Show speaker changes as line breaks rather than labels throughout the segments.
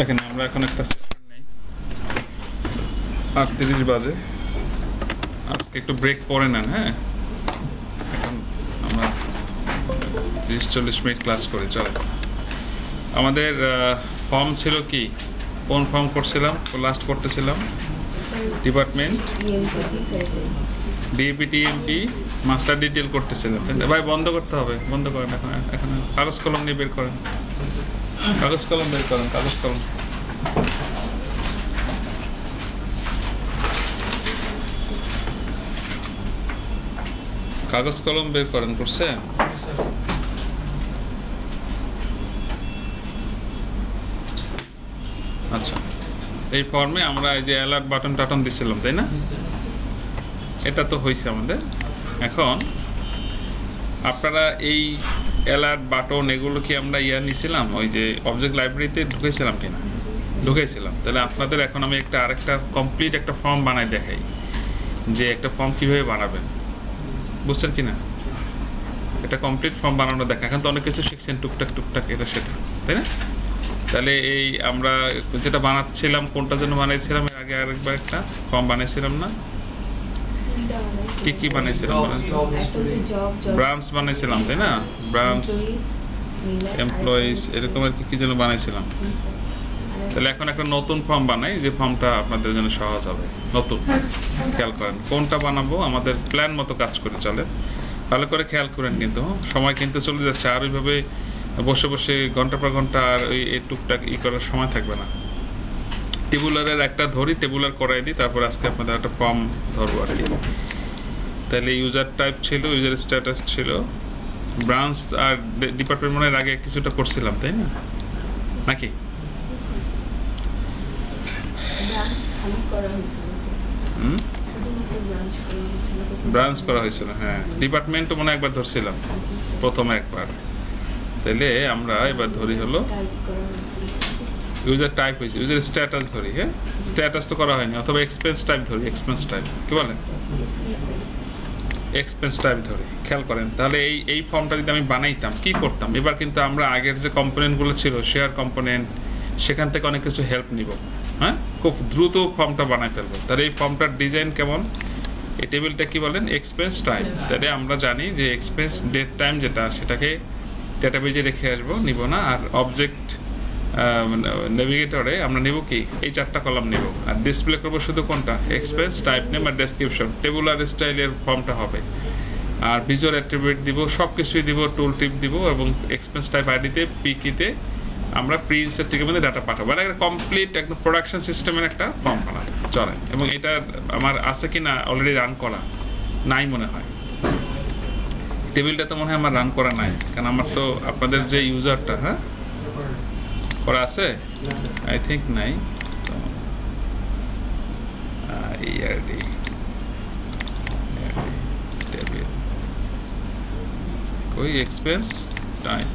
দেখেন আমরা এখন একটা সেশন নেই, 8:30 বাজে। আজকে একটু ব্রেক পরে নেন, হ্যাঁ। এখন আমরা 30-40 মিনিট ক্লাস করি, চলে। আমাদের ফর্ম ছিল কি, কোন ফর্ম করছিলাম, লাস্ট করতেছিলাম ডিপার্টমেন্ট ডিপিটিএমপি মাস্টার ডিটেল করতেছিলাম। ভাই বন্ধ করতে হবে, বন্ধ করেন এখন। এখন কাগজ কলম নিয়ে বের করেন, কাগজ কলম বের করেন, কাগজ কলম। কাগজ কলম বের করেন, করছে? আচ্ছা, এই ফর্মে আমরা এই যে অ্যালার্ট বাটন টাটন দিছিলাম, তাই না? এটা তো হয়েছে আমাদের। এখন আপনারা এই অ্যালার্ট বাটন এগুলো কি আমরা নিছিলাম ওই যে অবজেক্ট লাইব্রেরিতে ঢুকেছিলাম কিনা? ঢুকেছিলাম। তাহলে আপনাদের এখন আমি আরেকটা কমপ্লিট একটা ফর্ম বানাই দেখাই, যে একটা ফর্ম কিভাবে বানাবেন, বুঝছেন কিনা? এটা কমপ্লিট ফর্ম বানানো দেখা। এখন তো অনেক কিছু শিখছেন, টুকটাক টুকটাক এটা সেটা, তাই না? তাহলে এই আমরা যেটা বানাচ্ছিলাম, কোনটার জন্য বানাইছিলাম এর আগে আরেকবার একটা ফর্ম বানাইছিলাম না? কি কি বানাইছিলাম? ব্রাঞ্চ বানাইছিলাম, তাই না? ব্রাঞ্চ, এমপ্লয়িজ, এরকম আর কি যেন বানাইছিলাম। তাহলে এখন একটা নতুন ফর্ম বানাই, যে ফর্মটা আপনাদের জন্য সহজ হবে। নতুন, খেয়াল করেন কোনটা বানাবো, আমাদের প্ল্যান মতো কাজ করে চলে। ভালো করে খেয়াল করেন, কিন্তু সময় কিন্তু চলে যাচ্ছে। আর ওইভাবে বসে বসে ঘন্টা পর ঘন্টা আর ওই টুকটাক করার সময় থাকবে না। টেবুলারের একটা ধরি, টেবুলার করাই দিই, তারপর আজকে আপনাদের একটা ফর্ম ধরবো আর কি। তাহলে ইউজার টাইপ ছিল, ইউজার স্ট্যাটাস ছিল, ব্রাঞ্চ আর ডিপার্টমেন্টের আগে কিছুটা করছিলাম, তাই না? নাকি ব্রাঞ্চ করা হয়েছিল? হ্যাঁ, ডিপার্টমেন্টও মনে একবার ধরছিলাম, প্রথমে একবার। তাহলে আমরা এবার ধরি হলো ইউজার টাইপ হয়েছে, ইউজার স্ট্যাটাস ধরি। হ্যাঁ, স্ট্যাটাস তো করা হয়নি, অথবা এক্সপেন্স টাইপ ধরি। এক্সপেন্স টাইপ কি বলেন? এক্সপেন্স টাইপ ধরি। খেয়াল করেন, তাহলে এই ফর্মটা যদি আমি বানাইতাম, কি করতাম? এবার কিন্তু আমরা আগের যে কম্পোনেন্টগুলো ছিল, শেয়ার কম্পোনেন্ট, সেখান থেকে অনেক কিছু হেল্প নিব। হ্যাঁ, খুব দ্রুত ফর্মটা বানাই ফেলবো। তাহলে এই ফর্মটার ডিজাইন কেমন? এই টেবিলটা কি বলেন? Expense type. তাহলে আমরা জানি যে এক্সপেন্স ডেট টাইম যেটা, সেটাকে ডেটাবেজে রেখে আসবো, নিব না। আর অবজেক্ট নেভিগেটরে আমরা নেব কি, এই 4টা কলাম নেব। আর ডিসপ্লে করবো শুধু কোনটা? এক্সপেন্স টাইপ নেম আর ডেসক্রিপশন। টেবুলার স্টাইলের ফর্মটা হবে। আর ভিজুয়াল অ্যাট্রিবিউট দিব, সব কিছুই দিব, টুল টিপ দিব, এবং এক্সপেন্স টাইপ আইডিতে পিকিতে আমরা প্রি ইনসার্ট থেকে মধ্যে ডাটা পাঠাবো। এটা একটা কমপ্লিট একদম প্রোডাকশন সিস্টেমের একটা ফর্ম বানাবো, চলেন। এবং এটা আমার আছে কি না অলরেডি রান করা? নাই মনে হয়। টেবিলটা তো মনে হয় আমার রান করা নাই, কারণ আমার তো আপনাদের যে ইউজারটা, হ্যাঁ, করা আছে? আই থিঙ্ক নাই। টেবিল কই? এক্সপেন্স টাইম,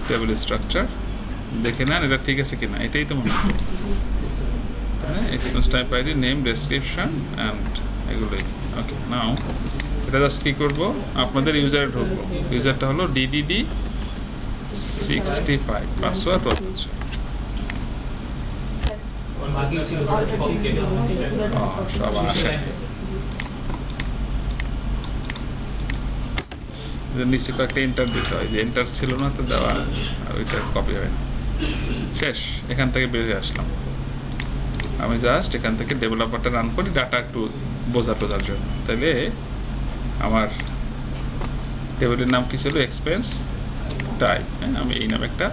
টেবিল স্ট্রাকচার দেখে নেন এটা ঠিক আছে কিনা। এটাই তো মনে হয়, expense type ID, name, description and এগুলোই। ওকে, নাও এটা জাস্ট কি করবো, আপনাদের ইউজারে ঢুকবো। ইউজারটা হলো DDD65, পাসওয়ার্ড হচ্ছে সব আসে। নিচে কয়েকটা এন্টার দিতে হয়, যে এন্টার ছিল না তো দেওয়া, আর ওইটা কপি হয়। শেষ, এখান থেকে বেরিয়ে আসলাম। আমি জাস্ট এখান থেকে ডেভেলপারটা রান করি, ডাটা একটু বোঝার জন্য। তাহলে আমার টেবিলের নাম কি ছিল? Expense type. হ্যাঁ, আমি এই নামে একটা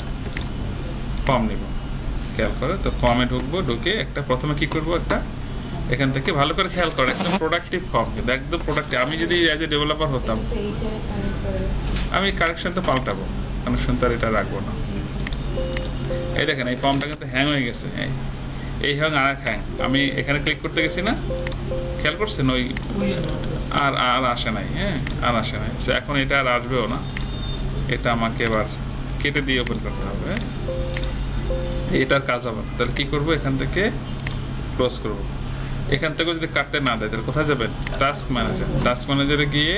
ফর্ম নিব। খেয়াল করে তো ফর্মে ঢুকবো, ঢুকে একটা প্রথমে কি করব, একটা এখান থেকে ভালো করে খেয়াল করে, একদম প্রোডাক্টিভ ফর্ম, কিন্তু একদম প্রোডাক্টিভ। আমি যদি অ্যাজ এ ডেভেলপার হতাম, আমি কারেকশন তো পাল্টাবো, কানেকশন তো আর এটা রাখবো না। এই দেখেন, এই ফর্মটা কিন্তু হ্যাং হয়ে গেছে। এই হ্যাং আর এক হ্যাং। আমি এখানে ক্লিক করতে গেছি না, খেয়াল করছেন? ওই আর আসে নাই। হ্যাঁ, আর আসে নাই। এখন এটা আর আসবেও না। এটা আমাকে এবার কেটে দিয়ে ওপেন করতে হবে। এটার কাজ হবে না। তাহলে কি করবো, এখান থেকে ক্লোজ করবো। এখান থেকে যদি কাটতে না দেয়, তাহলে কোথায় যাবেন? Task manager. টাস্ক ম্যানেজারে গিয়ে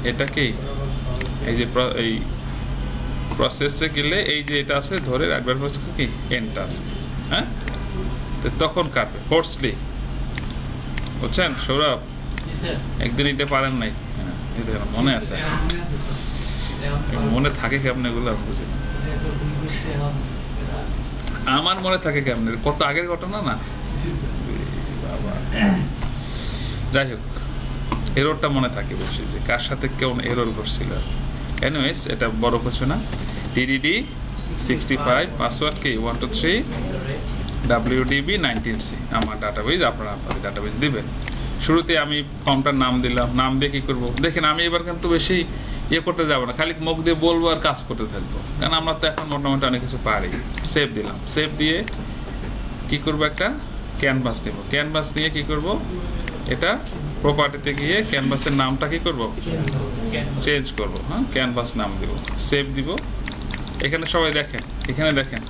এটা কি, এই যে এই প্রসেসে গেলে এই যে এটা আছে ধরে রাখবার পর কি এন্ডটা আছে, হ্যাঁ, তো তখন কাটবে ফোর্সলি, বুঝছেন সৌরভ? একদিন এটা পারেন নাই, মনে আছে? মনে থাকে কেমন এগুলো বুঝি, আমার মনে থাকে কেমন, কত আগের ঘটনা না। যাই হোক, এররটা মনে থাকে বেশি, যে কার সাথে কেমন এরর করছিল। এনিওয়েজ, এটা বড় কিছু না। DDD 65, পাসওয়ার্ড কি 123 WDB 19C আমার ডাটাবেজ, আপনারা আপনাদের ডাটাবেজ দিবেন। শুরুতে আমি ফর্মটার নাম দিলাম, নাম দিয়ে কি করবো দেখেন, আমি এবার কিন্তু বেশি ইয়ে করতে যাবো না, খালি মুখ দিয়ে বলবো আর কাজ করতে থাকবো, কারণ আমরা তো এখন মোটামুটি অনেক কিছু পারি। সেভ দিলাম, সেভ দিয়ে কি করবো, একটা ক্যানভাস দেবো। ক্যানভাস দিয়ে কি করব, এটা প্রপার্টিতে গিয়ে ক্যানভাসের নামটা কি করব, চেঞ্জ করব। হ্যাঁ, ক্যানভাস নাম দেব, সেভ দিব। এখানে সবাই দেখেন, এখানে দেখেন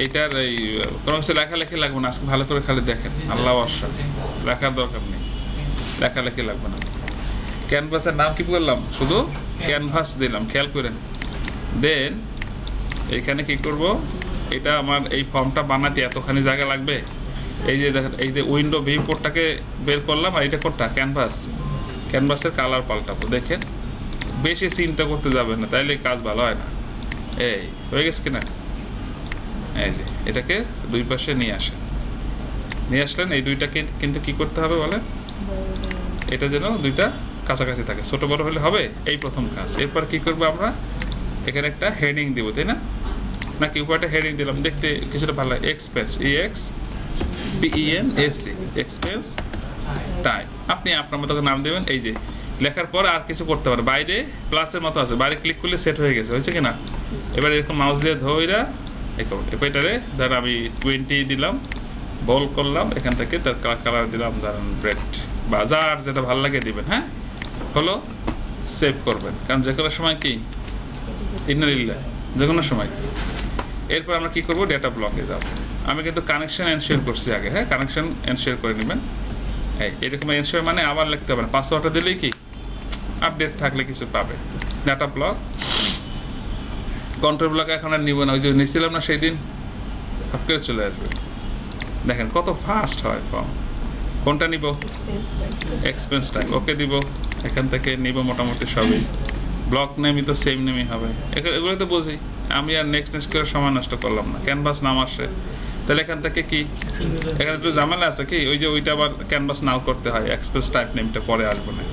এইটার এই কোনো কিছু লেখালেখি লাগবে না, আজকে ভালো করে খালি দেখেন, আল্লাহ বর্ষা, লেখার দরকার নেই, লেখালেখি লাগবে না। ক্যানভাসের নাম কি করলাম, শুধু ক্যানভাস দিলাম, খেয়াল করেন। দেন এখানে কি করব, এটা আমার এই ফর্মটা বানাতে এতখানি জায়গা লাগবে। এই যে দেখেন, এই যে উইন্ডো ভিউপোর্টটাকে বের করলাম, আর এটা কোনটা, ক্যানভাস, ক্যানভাসের কালার পাল্টাবো। দেখেন, বেশি চিন্তা করতে যাবেন না, তাইলে কাজ ভালো হয় না। এই হয়ে গেছে কিনা, এই যে এটাকে দুই পাশে নিয়ে আসেন, নিয়ে আসলেন। এই দুইটাকে কিন্তু কি করতে হবে বলে, এটা যেন দুইটা কাছাকাছি থাকে, ছোট বড় হলে হবে, এই প্রথম কাজ। এরপর কি করবো আমরা, এখানে একটা হেডিং দিব, তাই না, নাকি উপরটা হেডিং দিলাম, দেখতে কিছুটা ভালো লাগে। Expense, EXPENS, expense type. আপনি আপনার মতো নাম দেবেন। এই যে লেখার পর আর কিছু করতে পারে, বাইরে প্লাসের মতো আছে, বাইরে ক্লিক করলে সেট হয়ে গেছে, হয়েছে কিনা। এবার এরকম মাউস দিয়ে ধইরা এটারে ধর আমি 20 দিলাম, বল করলাম, এখান থেকে তার কালার দিলাম ধরেন রেড, বা যার যেটা ভালো লাগে দিবেন। হ্যাঁ, হলো, সেভ করবেন, কারণ যে কোনো সময় কি ইন্নালিল্লাহ, যে কোনো সময়। এরপর আমরা কি করবো, ডেটা ব্লকে যাব। আমি কিন্তু কানেকশন এনশিওর করছি আগে। হ্যাঁ, কানেকশন এনশিওর করে নেবেন। এরকম এনশিওর মানে আবার লিখতে হবে না, পাসওয়ার্ডটা দিলেই কি আপডেট থাকলে কিছু পাবে। ডাটা ব্লক, কন্ট্রোল ব্লক এখন আর নিব না, ওই যে নিছিলাম না সেই দিন, সব করে চলে আসবে। দেখেন কত ফাস্ট হয় ফর্ম। কোনটা নিব, এক্সপেন্স টাইপ, ওকে দিব। এখান থেকে নিব মোটামুটি সবই, ব্লক নেমই তো সেম নেমই হবে, এগুলো তো বুঝি। আমি আর নেক্সট করে সময় নষ্ট করলাম না, ক্যানভাস নাম আসে, তাহলে এখান থেকে কি, এখানে একটু ঝামেলা আছে কি, ওই যে ওইটা আবার ক্যানভাস নাও করতে হয়, এক্সপ্রেস টাইপ নেমটা পরে আসবে না।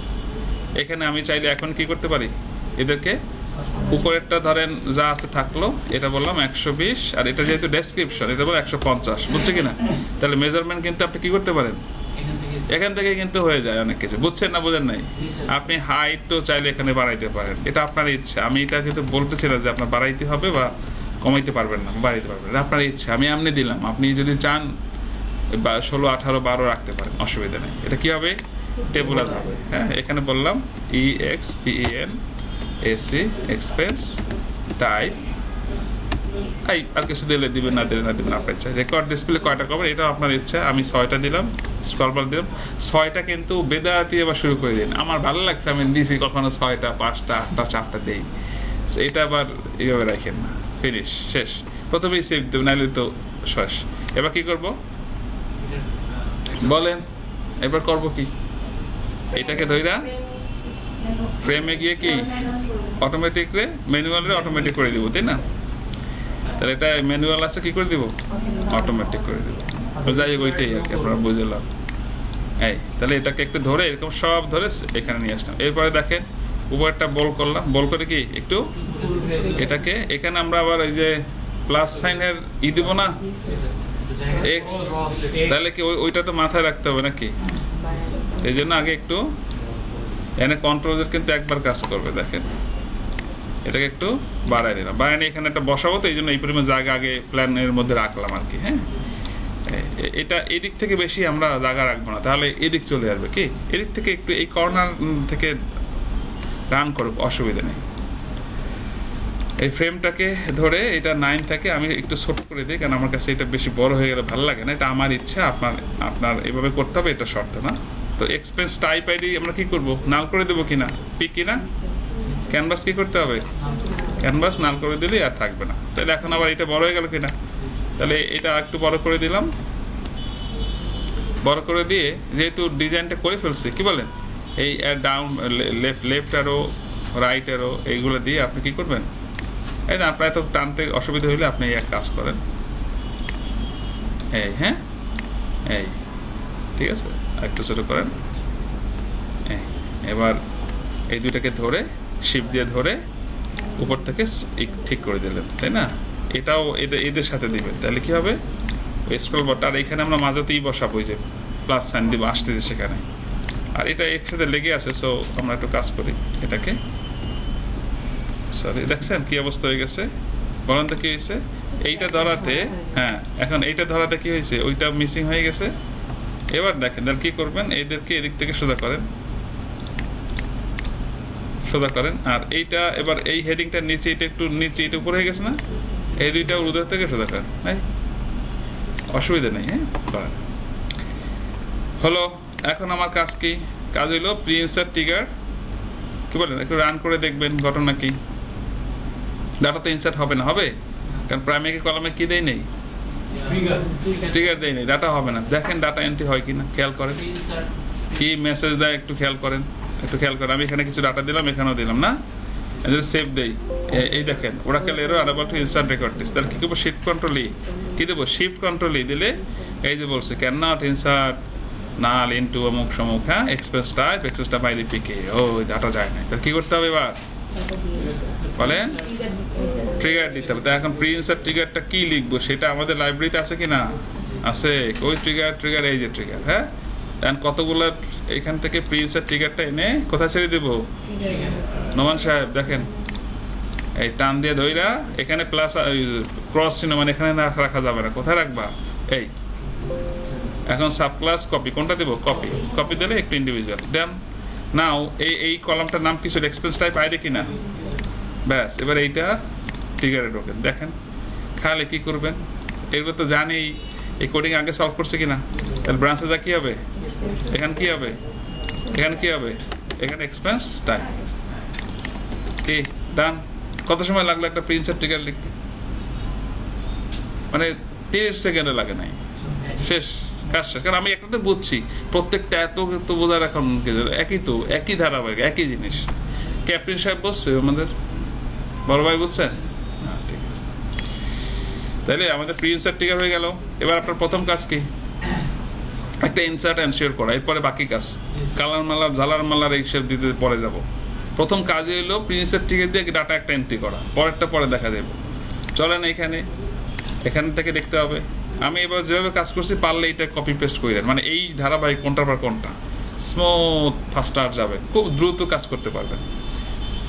এখানে আমি চাইলে এখন কি করতে পারি, এদেরকে উপরেরটা ধরেন যা আছে থাকলো, এটা বললাম 120, আর এটা যেহেতু ডেসক্রিপশন, এটা বললাম 150, বুঝছে কিনা। তাহলে মেজারমেন্ট কিন্তু আপনি কি করতে পারেন, এখান থেকে কিন্তু হয়ে যায় অনেক কিছু, বুঝছেন না বোঝেন নাই। আপনি হাইটও চাইলে এখানে বাড়াইতে পারেন, এটা আপনার ইচ্ছা। আমি এটা কিন্তু বলতেছি না যে আপনার বাড়াইতে হবে বা কমাইতে পারবেন না, বাড়াইতে পারবেন, এটা আপনার ইচ্ছা। আমি এমনি দিলাম, আপনি যদি চান 16, 18, 12 রাখতে পারেন, অসুবিধা নেই। এটা কি হবে, টেবুলার হবে। হ্যাঁ, এখানে বললাম EXPENS, এক্সপেন্স টাইপ, এই আর কিছু দিলে দিবেন, না দিলে না দিবেন, আপনার ইচ্ছা। রেকর্ড ডিসপ্লে কয়টা করবেন, এটা আপনার ইচ্ছা। আমি 6টা দিলাম, স্ক্রল বার দিলাম। 6টা কিন্তু বেদাতি আবার শুরু করে দিন, আমার ভালো লাগছে, আমি দিছি কখনো 6টা, 5টা, 8টা, 4টা দেই, এটা আবার এইভাবে রাখেন না। ফিনিশ, শেষ। প্রথমেই সেভ দেবেন, নাহলে তো শেষ। এবার কি করব বলেন, এবার করব কি, এটাকে ধইরা ফ্রেমে গিয়ে কি অটোমেটিক রে ম্যানুয়াল অটোমেটিক করে দিব, তাই না। তাহলে এটা ম্যানুয়াল আছে, কি করে দিব, অটোমেটিক করে দিব। যাই হোক, ওইটাই আর কি, আপনারা বুঝলাম। এই তাহলে এটাকে একটু ধরে এরকম সব ধরে এখানে নিয়ে আসলাম। এরপরে দেখেন উপরটা বল করলাম, বল করে কি একটু এটাকে এখানে আমরা আবার ওই যে প্লাস সাইনের দিব না, এক্স, তাহলে কি ওইটা তো মাথায় রাখতে হবে নাকি। এই জন্য আগে একটু এখানে কন্ট্রোলের কিন্তু একবার কাজ করবে। দেখেন এটাকে একটু বাড়াই দিলাম, বাড়াই নিয়ে এখানে একটা বসাবো, তো এই জন্য এই পরিমাণ জায়গা আগে প্ল্যানের মধ্যে রাখলাম আর কি। হ্যাঁ, এটা এদিক থেকে বেশি আমরা জায়গা রাখবো না, তাহলে এদিক চলে আসবে কি, এদিক থেকে একটু এই কর্নার থেকে রান করুক, অসুবিধা নেই। এই ফ্রেমটাকে ধরে এটা 9 থেকে আমি একটু ছোট করে দিই, কারণ আমার কাছে এটা বেশি বড় হয়ে গেলে ভালো লাগে না, এটা আমার ইচ্ছা। আপনার এভাবে করতে হবে, এটা শর্ত না। তো এক্সপেন্স টাইপ আইডি আমরা কি করব, নাল করে দেবো কিনা, পিক কিনা, ক্যানভাস কি করতে হবে, ক্যানভাস নাল করে দিলে আর থাকবে না। তাহলে এখন আবার এটা বড় হয়ে গেল কিনা, তাহলে এটা একটু বড় করে দিলাম। বড় করে দিয়ে যেহেতু ডিজাইনটা করে ফেলছি, কি বলেন, এই down left arrow right arrow এইগুলো দিয়ে আপনি কি করবেন, এই না আপনার এত টানতে অসুবিধা হইলে আপনি এক কাজ করেন, এই হ্যাঁ এই ঠিক আছে, একটু ছোটো করেন। এবার এই দুটাকে ধরে শিপ দিয়ে ধরে উপর থেকে ঠিক করে দিলেন, তাই না? এটাও এদের সাথে দিবেন, তাহলে কি হবে, স্ক্রল বারটা আর এখানে আমরা মাঝাতেই বসাবো, যে প্লাস সাইন দিব আসতেছে সেখানে, আর এটা একসাথে লেগে আছে। সো আমরা একটু কাজ করি এটাকে, সরি দেখছেন কি অবস্থা হয়ে গেছে, বলেন তো কি হয়েছে? এইটা ধরাতে, হ্যাঁ এখন এইটা ধরাতে কি হয়েছে, ওইটা মিসিং হয়ে গেছে। এবার দেখেন তাহলে কি করবেন, এদেরকে এদিক থেকে সোজা করেন, সোজা করেন। আর এইটা এবার এই হেডিংটার নিচে, এটা একটু নিচে, এটা উপরে হয়ে গেছে না, এই দুইটা উর্ধ্ব থেকে সোজা করেন, অসুবিধা নেই, হ্যাঁ করেন। হলো, এখন আমার কাজ কি, কাজ হইলো প্রি ইনসার্ট ট্রিগার, কি বলেন, একটু রান করে দেখবেন ঘটনা কি। ডাটা তো ইনসার্ট হবে না, হবে, কারণ প্রাইমারি কলামে কি দেই নেই, ট্রিগার দেই নেই, ডাটা হবে না। দেখেন ডাটা এন্ট্রি হয় কিনা, খেয়াল করেন কি মেসেজ দেয়, একটু খেয়াল করেন, একটু খেয়াল করেন। আমি এখানে কিছু ডাটা দিলাম, এখানেও দিলাম না, সেভ দেই, এই দেখেন ওরাকেল এরর আরো টু ইনসার্ট রেকর্ড লিস্ট। তাহলে কি করবো, শিফট কন্ট্রোল ই, কি দেবো, শিফট কন্ট্রোল ই দিলে এই যে বলছে can not insert null into অমুক সমুক, হ্যাঁ এক্সপ্রেস টাইপ বাইরে পিকে, ও ডাটা যায় না। তাহলে কি করতে হবে এবার বলেন, ট্রিগার দিতে হবে। তাই এখন প্রি ইনসার্ট ট্রিগারটা কি লিখবো, সেটা আমাদের লাইব্রেরিতে আছে কিনা, আছে, ওই ট্রিগার এই যে ট্রিগার, হ্যাঁ কতগুলো এখান থেকে প্রি ইনসার্ট ট্রিগারটা এনে কোথায় ছেড়ে দেবো, নোমান সাহেব দেখেন, এই টান দিয়ে ধইরা এখানে প্লাস ক্রস চিহ্ন, মানে এখানে না রাখা যাবে না, কোথায় রাখবা, এই এখন সাব ক্লাস কপি, কোনটা দেবো, কপি, কপি দিলে একটু ইন্ডিভিজুয়াল দেন। নাও এই কলামটার নাম কিছু এক্সপেন্স টাইপ আইডি কিনা, ব্যাস এবার এইটা ট্রিগারে ঢোকেন। দেখেন খালে কি করবেন, এগুলো তো জানি এই কোডিং আগে সলভ করছে কিনা। তাহলে ব্রাঞ্চে যা কি হবে, এখানে কি হবে, এখানে কি হবে, এখানে এক্সপেন্স টাইপ, কি ডান। কত সময় লাগলো একটা প্রি ইনসার্ট ট্রিগার লিখতে, মানে 30 সেকেন্ডে লাগে নাই, শেষ কাজ শেষ। কারণ আমি একটা তো বুঝছি, প্রত্যেকটা এত বোঝার এখন একই তো, একই ধারাবাহিক, একই জিনিস। ক্যাপ্টেন সাহেব বলছে আমাদের বড় ভাই, বুঝছেন, ঠিক আছে। তাইলে আমাদের প্রি ইনসার্ট ট্রিগার হয়ে গেল। এবার আপনার প্রথম কাজ কি, একটা ইনসার্ট এনশিওর করা, এরপরে বাকি কাজ কালার মালার ঝালার মালার এইসব দিতে পরে যাব। প্রথম কাজে হলো প্রি ইনসার্ট ট্রিগার দিয়ে ডাটা একটা এন্ট্রি করা, পরেরটা পরে দেখা দেবো। চলেন এখান থেকে দেখতে হবে। আমি এবার যেভাবে কাজ করছি, পারলে এটা কপি পেস্ট করে দেন, মানে এই ধারাবাহিক কোনটার পর কোনটা স্মুথ ফাস্টার যাবে, খুব দ্রুত কাজ করতে পারবেন।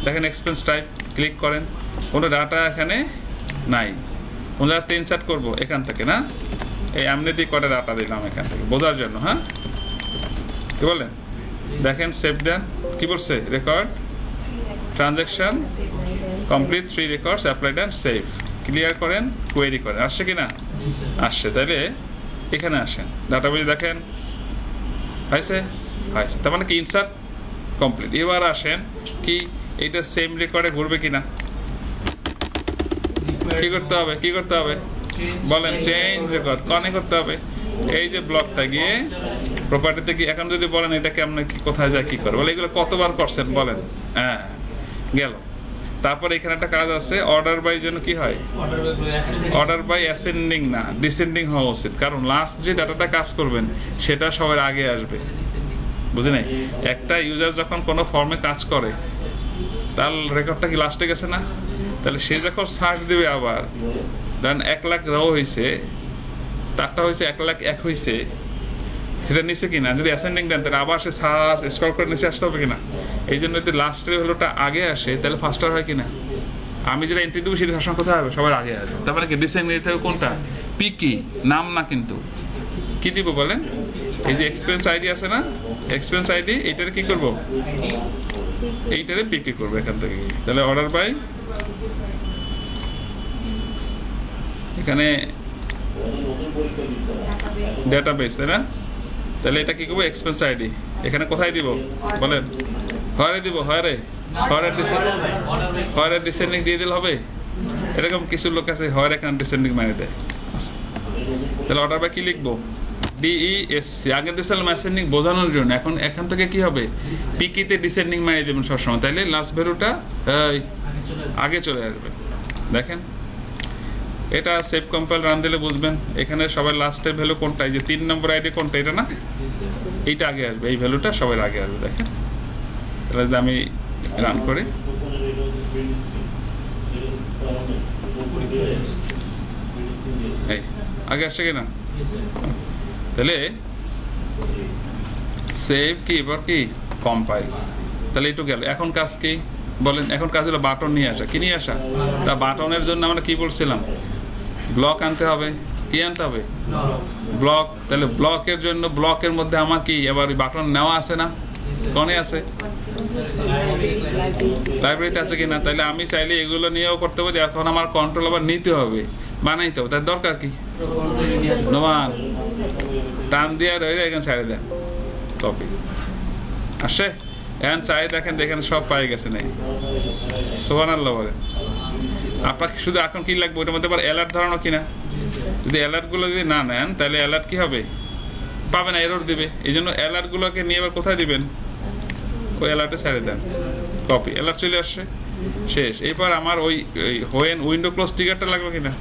দেখেন এক্সপেন্স টাইপ ক্লিক করেন, কোনো ডাটা এখানে নাই, কোন জায়গাতে ইনসার্ট করবো, এখান থেকে না, এই আমনে দিয়ে কটা ডাটা দিলাম এখান থেকে বোঝার জন্য, হ্যাঁ কি বলেন। দেখেন সেভ দেন, কি বলছে, record transaction complete 3 records applied and save, clear করেন, কোয়েরি করেন, আসছে কিনা, আসছে। তাহলে এখানে আসেন, ডাটাবেজ দেখেন হয়েছে, তার মানে কি ইনসার্ট কমপ্লিট। এবার আসেন কি, এইটা সেম রেকর্ডে ঘুরবে কিনা, কি করতে হবে, কি করতে হবে বলেন, চেঞ্জ রেকর্ড কনে করতে হবে। এই যে ব্লকটা গিয়ে প্রপার্টিতে কি, এখন যদি বলেন এটাকে আপনি কোথায় যায় কি করে, বলে এগুলো কতবার করছেন বলেন, হ্যাঁ গেল। তারপর এখানে একটা কাজ আছে, অর্ডার বাই জন্য কি হয়, অর্ডার বাই অ্যাসেন্ডিং না ডিসেন্ডিং হওয়া উচিত, কারণ লাস্ট যে ডাটাটা কাজ করবেন সেটা সবার আগে আসবে, বুঝে নাই। একটা ইউজার যখন কোনো ফর্মে কাজ করে, তার রেকর্ডটা কি লাস্টে গেছে না, তাহলে সে যখন সার্চ দেবে, আবার ধরেন 1 লাখ রো হয়েছে, তারটা হয়েছে 1,01,000 হয়েছে, সেটা নিচে কিনা, যদি অ্যাসেন্ডিং দেন তাহলে আবার সে সার্চ স্ক্রল করে নিচে আসতে হবে কিনা। এই জন্য যদি লাস্টের হলোটা আগে আসে তাহলে ফাস্টার হয় কিনা। আমি যেটা এন্ট্রি দেবো সেটা সবসময় কোথায় হবে, সবার আগে আসবে। তারপরে কি ডিসেন্ডিং দিতে হবে, কোনটা, পিকি নাম না, কিন্তু কি দিব বলেন, এই যে এক্সপেন্স আইডি আছে না, এক্সপেন্স আইডি, এইটারে কি করব, এইটারে পিকি করবো এখান থেকে। তাহলে অর্ডার বাই, এখানে ডেটাবেস, তাই না, তাহলে এটা কি করবো, এক্সপেন্স আইডি, এখানে কোথায় দিব বলেন, হরে দিব, হরে ফরওয়ার্ড ডিসেন্ডিং দিয়ে দিলে হবে? এরকম কিছু লোক আছে হয় এখানে ডিসেন্ডিং মানে দেয়। তাহলে অর্ডার বাই কি লিখবো? DESC। আগে দিয়েছিলাম অ্যাসেন্ডিং বোঝানোর জন্য, এখন এখান থেকে কি হবে? পিকিতে ডিসেন্ডিং মারিয়ে দেবেন সবসময়, তাইলে লাস্ট ভ্যালুটা আগে চলে আসবে। দেখেন এটা সেভ কম্পাইল রান দিলে বুঝবেন এখানে সবাই লাস্টের ভ্যালু কোনটা, এই যে 3 নম্বর আইডি কোনটা, এটা না, এইটা আগে আসবে, এই ভ্যালুটা সবাই আগে আসবে। দেখেন তাহলে যদি আমি রান করি, এই আগে আসছে কিনা? তাহলে সেভ কি, এবার কি কম্পাইল, তাহলে একটু গেল। এখন কাজ কি বলেন? এখন কাজ হলো বাটন নিয়ে আসা। কি নিয়ে আসা? তা বাটনের জন্য আমরা কি বলছিলাম? ব্লক আনতে হবে। কি আনতে হবে? ব্লক। তাহলে ব্লকের জন্য ব্লকের মধ্যে আমার কি এবার বাটন নেওয়া আছে না? কোনে আছে? লাইব্রেরিতে আছে কিনা? তাহলে আমি চাইলে এগুলো নিয়েও করতে পারি। এখন আমার কন্ট্রোল আবার নিতে হবে, বানাইতে হবে, তার দরকার কি? নোমান টান দিয়ে রইলে এখানে ছাড়ে দেন, কপি আসে। এখন চাই দেখেন, দেখেন সব পাই গেছে নাই। সুবহানাল্লাহ বলেন। আপনাকে শুধু এখন কি লাগবে? ওটার মধ্যে আবার অ্যালার্ট ধরানো কিনা। যদি অ্যালার্ট গুলো যদি না নেন তাহলে অ্যালার্ট কি হবে? পাবে না, এরর দিবে। এই জন্য অ্যালার্ট গুলোকে নিয়ে এবার কোথায় দিবেন? ওই অ্যালার্টে ছেড়ে দেন, কপি, অ্যালার্ট চলে আসছে, শেষ। এবার আমার ওই হোয়েন উইন্ডো ক্লোজ ট্রিগারটা লাগবে কিনা,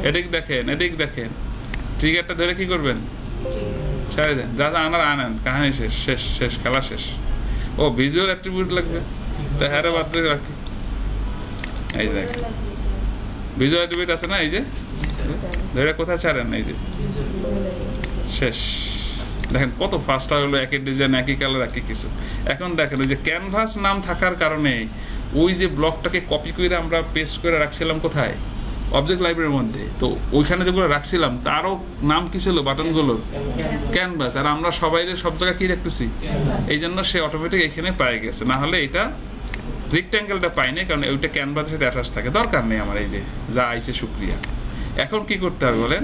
এদিক দেখেন, এদিক দেখেন, ট্রিগারটা ধরে কি করবেন? ছেড়ে দেন, যা যা আনার আনেন, কাহিনী শেষ, শেষ শেষ, খেলা শেষ। ও ভিজুয়াল অ্যাট্রিবিউট লাগবে, তা হ্যাঁ বাদ দিয়ে রাখি। এই যে দেখেন ভিজুয়াল অ্যাট্রিবিউট আছে না, এই যে ধরে কোথায় ছাড়েন, এই যে শেষ। দেখেন কত ফাস্ট হলো, একই ডিজাইন, একই কালার, একই কিছু। এখন দেখেন ওই যে ক্যানভাস নাম থাকার কারণে ওই যে ব্লকটাকে কপি করে আমরা পেস্ট করে রাখছিলাম কোথায়? অবজেক্ট লাইব্রেরির মধ্যে। তো ওইখানে যেগুলো রাখছিলাম তারও নাম কি ছিল বাটনগুলো? ক্যানভাস। আর আমরা সবাই সব জায়গায় কি রাখতেছি? এই জন্য সে অটোমেটিক এখানে পাই গেছে, না হলে এটা রেক্ট্যাঙ্গেলটা পাইনি, কারণ ওইটা ক্যানভাসের সাথে অ্যাটাচ থাকে। দরকার নেই আমার, এই যে যা আইছে শুক্রিয়া। এখন কি করতে হবে বলেন?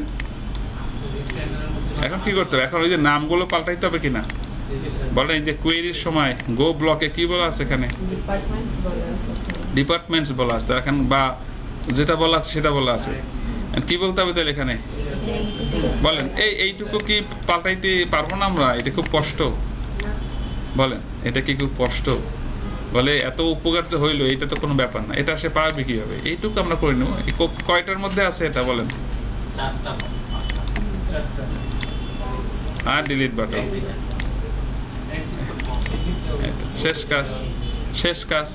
এখন কি করতে হবে? এখন ওই যে নামগুলো পাল্টাইতে হবে কিনা বলেন? এই যে কোয়েরির সময় গো ব্লকে কি বলা আছে? এখানে ডিপার্টমেন্টস বলা আছে, এখন বা যেটা বলা আছে সেটা বলা আছে। কি বলতে হবে তাহলে এখানে বলেন? এইটুকু কি পাল্টাইতে পারবো না আমরা? এটা খুব কষ্ট বলেন, এটা কি খুব কষ্ট? বলে এত উপকার যে হইলো, এটা তো কোনো ব্যাপার না, এটা সে পারবে কিভাবে? এইটুকু আমরা করে নেবো। কয়টার মধ্যে আছে এটা বলেন? আর ডিলিট বাটন, শেষ কাজ, শেষ কাজ।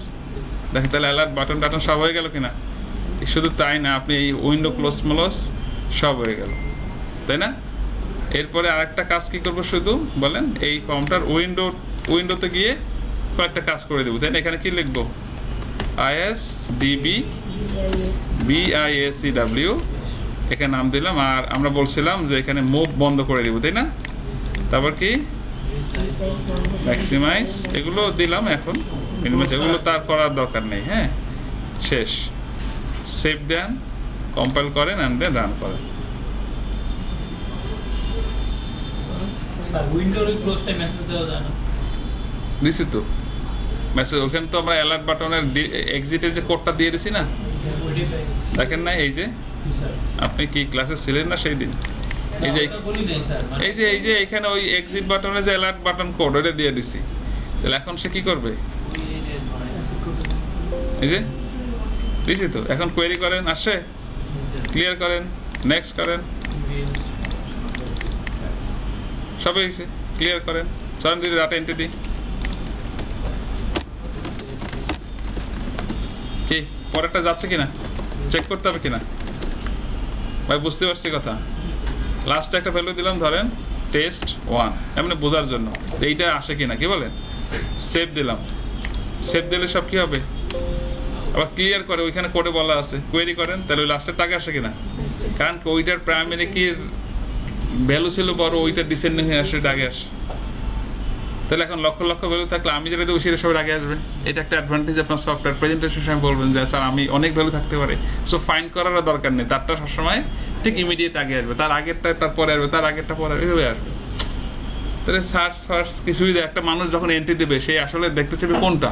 দেখেন তাহলে অ্যালার্ট বাটন টাটন সব হয়ে গেল কিনা? শুধু তাই না, আপনি এই উইন্ডো ক্লোজ মলস সব হয়ে গেল, তাই না? এরপরে আরেকটা কাজ কি করবো শুধু বলেন? এই ফর্মটার উইন্ডোতে গিয়ে কয়েকটা কাজ করে দেবো, তাই না? এখানে কি লিখবো? ISDB BISEW এখানে নাম দিলাম। আর আমরা বলছিলাম যে এখানে মুভ বন্ধ করে দিব, তাই না? তারপর কি ম্যাক্সিমাইজ, এগুলো দিলাম। এখন মিনিমাইজ, এগুলো তার করার দরকার নেই। হ্যাঁ, শেষ। সেভ দেন, কম্পাইল করেন, এন্ড দেন রান করেন। দিছি তো মেসেজ, ওখানে তো আমরা অ্যালার্ট বাটনের এক্সিটের যে কোডটা দিয়ে দিছি না, দেখেন না? এই যে আপনি কি ক্লাসে ছিলেন না সেই দিন? এই যে এখানে ওই এক্সিট বাটনে যে অ্যালার্ট বাটন কোড, ওটা দিয়ে দিছি। তাহলে এখন সে কি করবে? এই যে দিছি তো, এখন কোয়েরি করেন, আসে, ক্লিয়ার করেন, নেক্সট করেন, সবই হয়েছে, ক্লিয়ার করেন। চলেন দিদি ডাটা এন্ট্রি দিই। কি পরেরটা যাচ্ছে কিনা চেক করতে হবে কিনা ভাই? বুঝতে পারছি কথা। লাস্টে একটা ভ্যালু দিলাম, ধরেন টেস্ট 1, এমনি বোঝার জন্য এইটা আসে কিনা, কি বলেন? সেভ দিলাম। সেভ দিলে সব কি হবে? আবার ক্লিয়ার করে, ওইখানে কোডে বলা আছে, কোয়েরি করেন, তাহলে ওই লাস্টের টাকা আসে কিনা? কারণ ওইটার প্রাইমারি কি ভ্যালু ছিল বড়, ওইটা ডিসেন্ডিং হয়ে আসে, আগে আসে। তাহলে এখন লক্ষ লক্ষ ভ্যালু থাকলে আমি যেটা দেবো সেটা সবার আগে আসবে। এটা একটা অ্যাডভান্টেজ আপনার সফটওয়্যার প্রেজেন্টেশন সময় বলবেন যে স্যার আমি অনেক ভ্যালু থাকতে পারে, সো ফাইন্ড করারও দরকার নেই, তারটা সবসময় ঠিক ইমিডিয়েট আগে আসবে, তার আগেরটা তারপরে আসবে, তার আগেরটা পরে এভাবে আসবে। তাহলে সার্চ ফার্চ কিছুই দেয়, একটা মানুষ যখন এন্ট্রি দেবে সে আসলে দেখতে চাইবে কোনটা,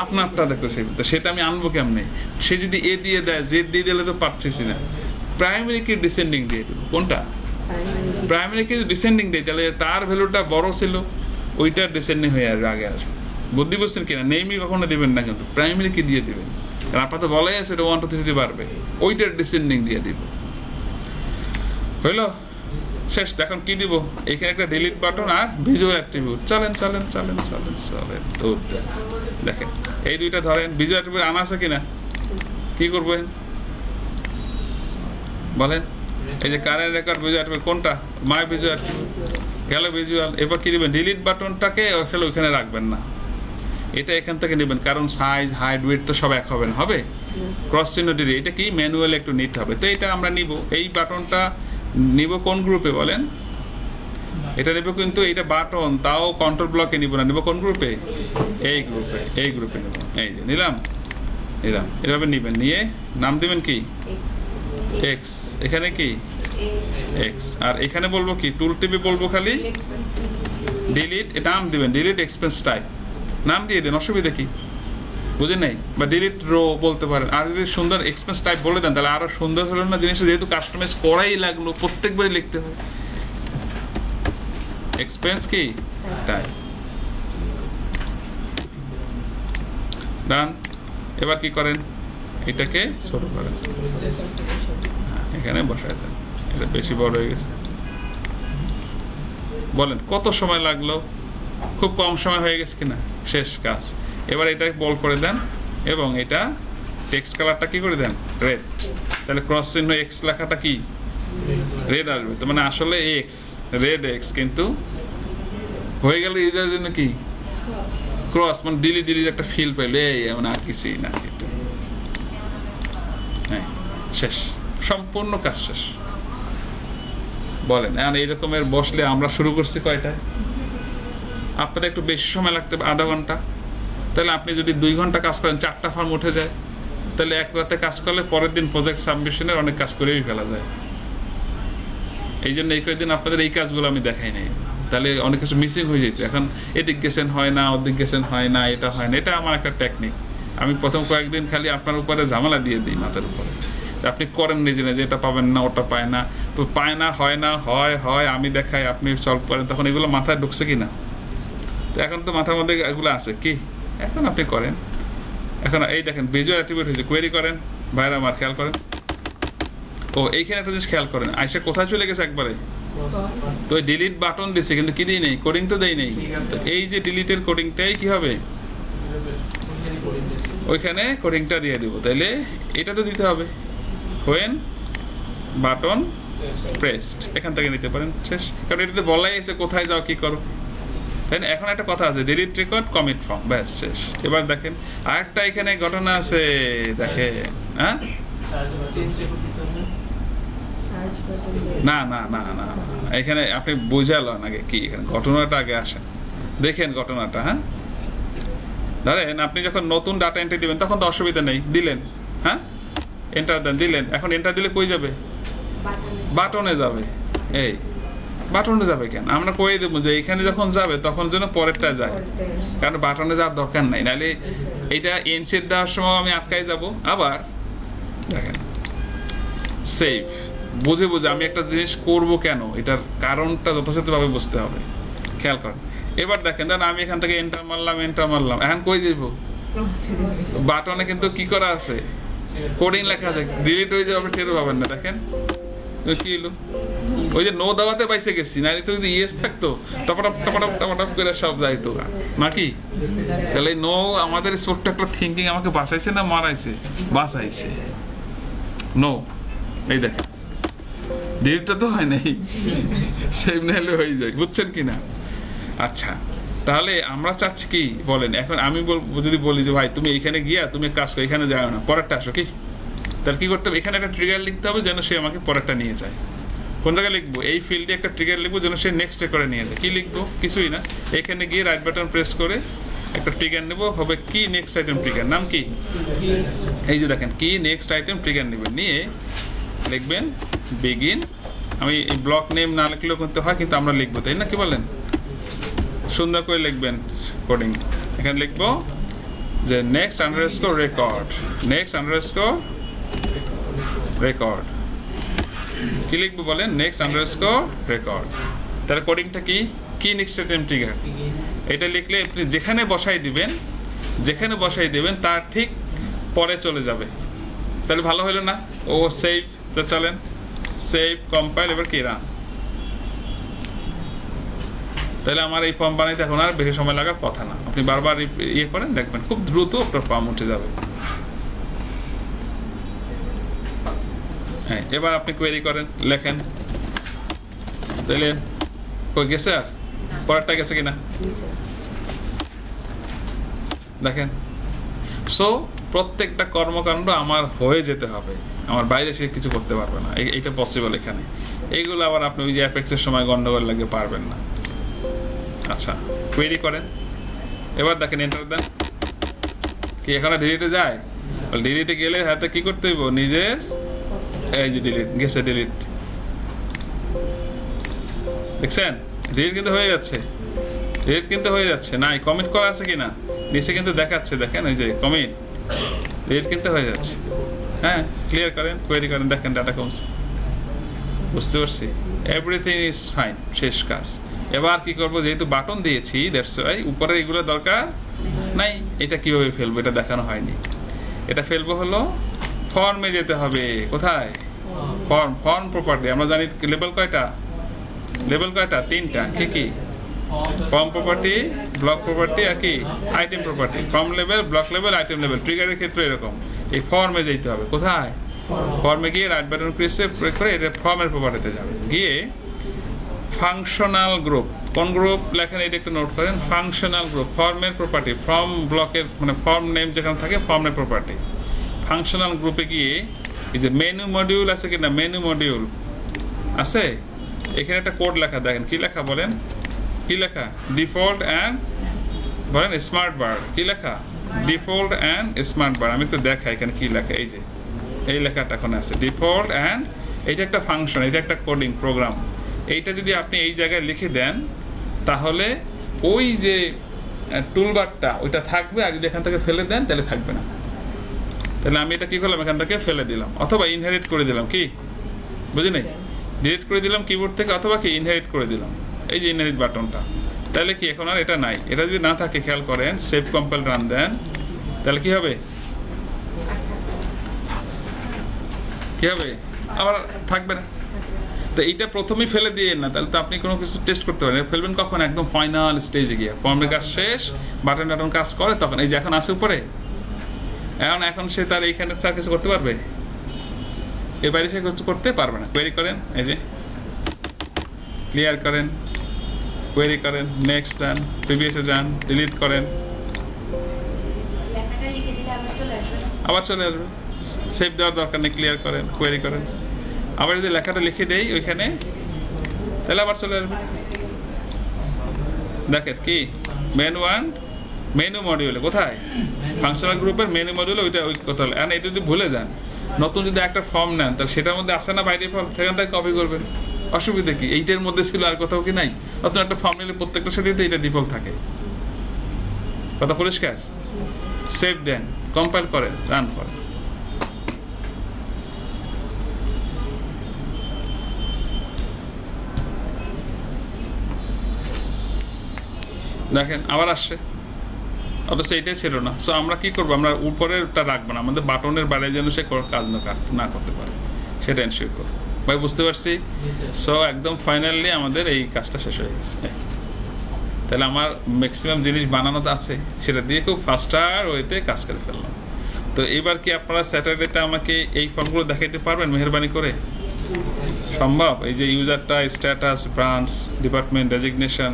আপনারটা
দেখতেছি, তো সেটা আমি আনবো কেমনে? সে যদি এ দিয়ে দেয়, জেড দিয়ে দিলে তো পারতেছি না। প্রাইমারি কি ডিসেন্ডিং দিয়ে দেবো? কোনটা? প্রাইমারি কি ডিসেন্ডিং দেয়, তাহলে তার ভ্যালুটা বড় ছিল, ওইটা ডিসেন্ডিং হয়ে আসবে, আগে আসবে। বুদ্ধি বুঝছেন কিনা? নেমই কখনো দিবেন না, কিন্তু প্রাইমারি কি দিয়ে দিবেন, কারণ আপনার তো বলাই আছে এটা 1 2 3 দিতে পারবে, ওইটার ডিসেন্ডিং দিয়ে দিব। হইল? শেষ। এখন কি দিব? এখানে একটা ডিলিট বাটন আর ভিজুয়াল অ্যাট্রিবিউট। চলেন দেখেন এই দুইটা ধরেন, ভিজুয়াল অ্যাট্রিবিউট আনা আছে কিনা? কি করবেন বলেন? এই যে কারেন্ট রেকর্ড ভিজুয়াল অ্যাট্রিবিউট কোনটা? মাই ভিজুয়াল অ্যাট্রিবিউট গেল ভিজুয়াল। এবার কি দিবেন? ডিলিট বাটনটাকে আসলে ওইখানে রাখবেন না, এটা এখান থেকে নেবেন, কারণ সাইজ হাইট ওয়েট তো সব এক হবে না, হবে ক্রস চিহ্ন দিলে এটা কি ম্যানুয়াল একটু নিতে হবে। তো এটা আমরা নিব, এই বাটনটা নিব কোন গ্রুপে বলেন? এটা নেব, কিন্তু এটা বাটন তাও কন্ট্রোল ব্লকে নিব না, নিব কোন গ্রুপে? এই গ্রুপে নেব। এই যে নিলাম, এভাবে নিবেন, নিয়ে নাম দিবেন কি? এক্স। এখানে কি? এক্স। আর এখানে বলবো কি? টুল টিপে বলবো খালি ডিলিট, এটা নাম দিবেন ডিলিট এক্সপেন্স টাইপ, নাম দিয়ে দেন, অসুবিধা কি? বুঝে নাই? বা ডিলিট রো বলতে পারেন। আর যদি সুন্দর এক্সপেন্স টাইপ বলে দেন তাহলে আরো সুন্দর হলো না জিনিসটা, যেহেতু কাস্টমাইজ করাই লাগলো, প্রত্যেকবারই লিখতে হয় এক্সপেন্স কি টাইপ। ডান। এবার কি করেন? এটাকে ছোট করেন, এখানে বসায় দেন, এটা বেশি বড় হয়ে গেছে। বলেন কত সময় লাগলো? খুব কম সময় হয়ে গেছে কিনা? শেষ কাজ। এবার এটা বল করে দেন, এবং এটা টেক্সট কালারটা কি করে দেন? রেড। তাহলে ক্রস চিহ্ন এক্স লেখাটা কি রেড আসবে, তো মানে আসলে এক্স, রেড এক্স, কিন্তু হয়ে গেল ইউজারের জন্য কি ক্রস, মানে ডিলিট একটা ফিল পাইলো, এই মানে আর কিছুই না। হ্যাঁ, শেষ, সম্পূর্ণ কাজ শেষ। বলেন এখন এইরকমের বসলে আমরা শুরু করছি কয়টায়? আপনাদের একটু বেশি সময় লাগতে হবে, আধা ঘন্টা। তাহলে আপনি যদি 2 ঘন্টা কাজ করেন, 4টা ফর্ম উঠে যায়। তাহলে এক রাতে কাজ করলে পরের দিন প্রজেক্ট সাবমিশনের অনেক কাজ করেই ফেলা যায়। এই জন্য এই কয়েকদিন আপনাদের এই কাজগুলো আমি দেখাই নাই, তাহলে অনেক কিছু মিসিং হয়ে যেত। এখন এদিক গেছেন হয় না, ওদিক গেছেন হয় না, এটা হয় না। এটা আমার একটা টেকনিক। আমি প্রথম কয়েকদিন খালি আপনার উপরে ঝামেলা দিয়ে দিই, মাথার উপরে। আপনি করেন নিজে নিজে, এটা পাবেন না, ওটা পায় না, তো পায় না, হয় না, হয় আমি দেখাই, আপনি সলভ করেন, তখন এগুলো মাথায় ঢুকছে কিনা? তো এখন তো মাথার মধ্যে এগুলো আছে কি, এখন আপনি করেন। এখন এই দেখেন ভিজুয়াল অ্যাট্রিবিউট হয়েছে, কোয়েরি করেন, বাইরে আমার খেয়াল করেন। ও এইখানে একটা জিনিস খেয়াল করেন, আইসা কোথায় চলে গেছে একবারে? তো ডিলিট বাটন দিছে, কিন্তু কি দিই নেই, কোডিং তো দেই নেই। তো এই যে ডিলিটের কোডিংটাই কি হবে, ওইখানে কোডিংটা দিয়ে দিব। তাইলে এটা তো দিতে হবে, হোয়েন বাটন প্রেসড, এখান থেকে নিতে পারেন। শেষ, কারণ এটাতে বলাই আছে কোথায় যাও কি করো, তাই না? এখন একটা কথা আছে, ডিলিট রেকর্ড কমিট ফর্ম, ব্যাস শেষ। এবার দেখেন আরেকটা এখানে ঘটনা আছে, দেখেন। হ্যাঁ, না না না না, এখানে আপনি বুঝালেন আগে কি, এখানে ঘটনাটা আগে আসেন, দেখেন ঘটনাটা। হ্যাঁ, ধরেন আপনি যখন নতুন ডাটা এন্ট্রি দিবেন তখন তো অসুবিধা নেই, দিলেন, হ্যাঁ এন্টার দেন, দিলেন। এখন এন্টার দিলে কই যাবে? বাটনে যাবে। এই বাটনে যাবে কেন? আমরা কই দেবো যে এখানে যখন যাবে তখন যেন পরেরটা যায়, কারণ বাটনে যাওয়ার দরকার নাই, নাহলে এটা এনসেট দেওয়ার সময় আমি আটকাই যাব। আবার দেখেন সেভ, বুঝে বুঝে আমি একটা জিনিস করব কেন, এটার কারণটা যথাযথভাবে বুঝতে হবে, খেয়াল করেন। এবার দেখেন, আমি এখান থেকে এন্টার মারলাম, এখন কই যাব? বাটনে কিন্তু কি করা আছে, কোডিং লেখা আছে, ডিলিট হয়ে যাবে, টেরও পাবেন না। দেখেন কি হলো, ওই যে নো দাওয়াতে পাইছে গেছি, না তো যদি ইয়েস থাকতো টপাটপ টপাটপ টপাটপ করে সব যাইতো নাকি? তাহলে নো আমাদের ছোট্ট একটা থিঙ্কিং আমাকে বাঁচাইছে না মারাইছে? বাঁচাইছে। নো, এই দেখেন ডিলিটটা তো হয় নাই, সেভ না হলে হয়ে যায়, বুঝছেন কিনা? আচ্ছা, তাহলে আমরা চাচ্ছি কি বলেন? এখন আমি যদি বলি যে ভাই তুমি এখানে গিয়া তুমি কাজ করো, এখানে যাও না, পরেরটা আসো, কি তাহলে কি করতে হবে? এখানে একটা ট্রিগার লিখতে হবে যেন সে আমাকে পরেরটা নিয়ে যায়। কোন জায়গায় লিখবো? এই ফিল্ডে একটা ট্রিগার লিখবো যেন সে নেক্সট করে নিয়ে যায়। কি লিখবো? কিছুই না, এখানে গিয়ে রাইট বাটন প্রেস করে একটা ট্রিগার নেবো, হবে কি নেক্সট আইটেম ট্রিগার, নাম কি? এই যে দেখেন কি নেক্সট আইটেম ট্রিগার নেবেন, নিয়ে লিখবেন বিগিন। আমি এই ব্লক নেম না লিখলেও করতে হয়, কিন্তু আমরা লিখবো, তাই না? কি বলেন? সুন্দর করে লিখবেন কোডিং। এখানে লিখবো যে next underscore record, next underscore record, কি লিখবো বলেন? Next underscore record. তার কোডিংটা কি? কি নেক্সট টাইম ট্রিগার। এটা লিখলে আপনি যেখানে বসাই দিবেন, যেখানে বসাই দিবেন তার ঠিক পরে চলে যাবে। তাহলে ভালো হলো না? ও সেভ, তো চলেন সেভ, কম্পাইল, এবার কি রান। তাহলে আমার এই ফর্ম বানাইতে এখন আর বেশি সময় লাগার কথা না। আপনি বারবার ইয়ে করেন, দেখবেন খুব দ্রুত আপনার ফর্ম উঠে যাবে। হ্যাঁ, এবার আপনি কোয়েরি করেন, লেখেন। তাহলে কই গেছে? আর পরেরটা গেছে কিনা দেখেন। সো প্রত্যেকটা কর্মকাণ্ড আমার হয়ে যেতে হবে, আমার বাইরে সে কিছু করতে পারবে না। এইটা পসিবল এখানে। এইগুলো আবার আপনি ওই যে অ্যাপেক্সের সময় গন্ডগোল লাগে পারবেন না। আচ্ছা, কোয়েরি করেন। এবার দেখেন, এন্টার দেন। কি এখন ডিলিটে যায়? ডিলিটে গেলে হাতে কি করতে হইব? নিজের এই যে ডিলিট গেছে, ডিলিট দেখছেন? ডিলিট কিন্তু হয়ে যাচ্ছে, ডিলিট কিন্তু হয়ে যাচ্ছে। নাই কমিট করা আছে কিনা নিচে কিন্তু দেখাচ্ছে, দেখেন ওই যে কমিট, ডিলিট কিন্তু হয়ে যাচ্ছে। হ্যাঁ, ক্লিয়ার করেন, কোয়েরি করেন, দেখেন ডাটা কমছে। বুঝতে পারছি, এভরিথিং ইজ ফাইন, শেষ কাজ। এবার কি করবো? যেহেতু বাটন দিয়েছি, দ্যাটস ওয়াই উপরে এগুলো দরকার নাই। এটা কিভাবে ফেলবো এটা দেখানো হয়নি। এটা ফেলবো হলো ফর্মে যেতে হবে। কোথায়? Form, form property. আমরা জানি লেবেল কয়টা? লেবেল কয়টা? 3টা। কি কি? ফর্ম প্রপার্টি, ব্লক প্রপার্টি, আর কি item property. Form level, block level, item level. ট্রিগারের ক্ষেত্রে এরকম এই ফর্মে যেতে হবে। কোথায়? ফর্মে গিয়ে রাইট বাটন প্রেসে প্রয়োগ করে এটা ফর্মের প্রপার্টিতে যাবে। গিয়ে ফাংশনাল গ্রুপ, কোন গ্রুপ লেখেন এটা একটু নোট করেন। ফাংশনাল গ্রুপ, ফর্মের প্রপার্টি, ফর্ম ব্লকের মানে ফর্ম নেম যেখানে থাকে ফর্মের প্রপার্টি। ফাংশনাল গ্রুপে গিয়ে এই যে মেনু মডিউল আছে কিনা, মেনু মডিউল আছে, এখানে একটা কোড লেখা, দেখেন কি লেখা বলেন? কি লেখা? ডিফল্ট অ্যান্ড বলেন স্মার্ট বার। কি লেখা? ডিফল্ট অ্যান্ড স্মার্ট বার। আমি একটু দেখাই এখানে কি লেখা। এই যে এই লেখাটা এখন আছে, ডিফল্ট অ্যান্ড। এইটা একটা ফাংশন, এটা একটা কোডিং প্রোগ্রাম। এইটা যদি আপনি এই জায়গায় লিখে দেন তাহলে ওই যে টুলবারটা ওইটা থাকবে, আর যদি এখান থেকে ফেলে দেন তাহলে থাকবে না। তাহলে আমি এটা কি করলাম? এখান থেকে ফেলে দিলাম, অথবা ইনহেরিট করে দিলাম। কি বুঝি নাই? ডিলিট করে দিলাম কিবোর্ড থেকে, অথবা কি ইনহেরিট করে দিলাম, এই যে ইনহেরিট বাটনটা। তাহলে কি এখন আর এটা নাই। এটা যদি না থাকে, খেয়াল করেন, সেভ, কম্পাইল, রান দেন, তাহলে কি হবে? কি হবে? আবার থাকবে না। তো এইটা প্রথমেই ফেলে দিয়ে না, তাহলে তো আপনি কোনো কিছু টেস্ট করতে পারেন। ফেলবেন কখন? একদম ফাইনাল স্টেজে গিয়ে, ফর্মের কাজ শেষ, বাটন টাটন কাজ করে তখন। এই যে এখন আছে উপরে, এখন সে তার এইখানে তার কিছু করতে পারবে? এর বাইরে সে কিছু করতে পারবে না। কোয়েরি করেন, এই যে ক্লিয়ার করেন, কোয়েরি করেন, নেক্সট দেন, প্রিভিয়াসে যান, ডিলিট করেন, আবার চলে আসবে। সেভ দেওয়ার দরকার নেই, ক্লিয়ার করেন, কোয়েরি করেন। আবার যদি লেখাটা লিখে দেই ওইখানে, তাহলে আবার চলে আসবে। দেখেন কি মেনু ওয়ান, মেনু মডিউলে কোথায়? ফাংশনাল গ্রুপের মেনু মডিউলে ওইটা ওই কোথাও। আর এটা যদি ভুলে যান, নতুন যদি একটা ফর্ম নেন, তাহলে সেটার মধ্যে আসে না বাই ডিফল্ট, সেখান থেকে কপি করবেন। অসুবিধা কি? এইটার মধ্যে ছিল, আর কোথাও কি নাই? নতুন একটা ফর্ম নিলে প্রত্যেকটার সাথে তো এটা ডিফল্ট থাকে। কথা পরিষ্কার? সেভ দেন, কম্পাইল করেন, রান করেন। দেখেন আবার আসছে, অথচ এইটাই ছিল না। সো আমরা কি করবো? আমরা উপরেরটা রাখবো না, আমাদের বাটনের বাইরে যেন সে কাজ না করতে পারে, সেটা এনশিওর করবো। ভাই বুঝতে পারছি? সো একদম ফাইনালি আমাদের এই কাজটা শেষ হয়ে গেছে। তাহলে আমার ম্যাক্সিমাম জিনিস বানানো আছে, সেটা দিয়ে খুব ফাস্টার ওয়েতে কাজ করে ফেললাম। তো এবার কি আপনারা স্যাটারডেতে আমাকে এই ফর্মগুলো দেখাইতে পারবেন মেহেরবানি করে? সম্ভব? এই যে user type, status, branch, department, designation,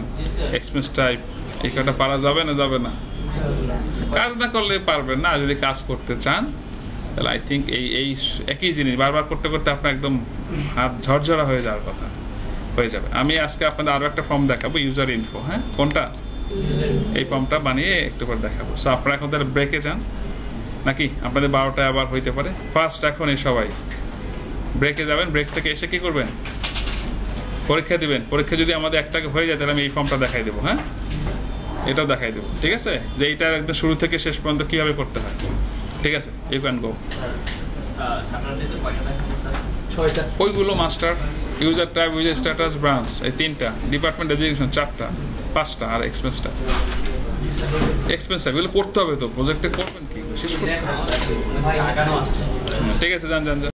expense type, এই কটা পারা যাবে না? যাবে না? কাজ না করলে পারবেন না। যদি কাজ করতে চান তাহলে আই থিঙ্ক এই একই জিনিস বারবার করতে করতে আপনার একদম হাত ঝরঝরা হয়ে যাওয়ার কথা হয়ে যাবে। আমি আজকে আপনাদের আরো একটা ফর্ম দেখাবো, ইউজার ইনফো। হ্যাঁ, কোনটা? এই ফর্মটা বানিয়ে একটু পর দেখাবো। সো আপনারা এখন তাহলে ব্রেকে যান, নাকি আপনাদের 12টায় আবার হইতে পারে। ফার্স্ট এখন এই সবাই ব্রেকে যাবেন। ব্রেক থেকে এসে কি করবেন? পরীক্ষা দিবেন। পরীক্ষা যদি আমাদের একটাকে হয়ে যায় তাহলে আমি এই ফর্মটা দেখাই দেবো। হ্যাঁ, এটাও দেখাই দেবো, ঠিক আছে, যে এইটা একদম শুরু থেকে শেষ পর্যন্ত কিভাবে করতে হয়। ঠিক আছে, ইউ ক্যান গো। ওইগুলো master, user type, user status, branch, এই 3টা, ডিপার্টমেন্ট ডেজিগনেশন 4টা, 5টা, আর এক্সপেন্সটা। এগুলো করতে হবে তো, প্রজেক্টে করবেন কি শেষ করতে। ঠিক আছে, যান যান যান।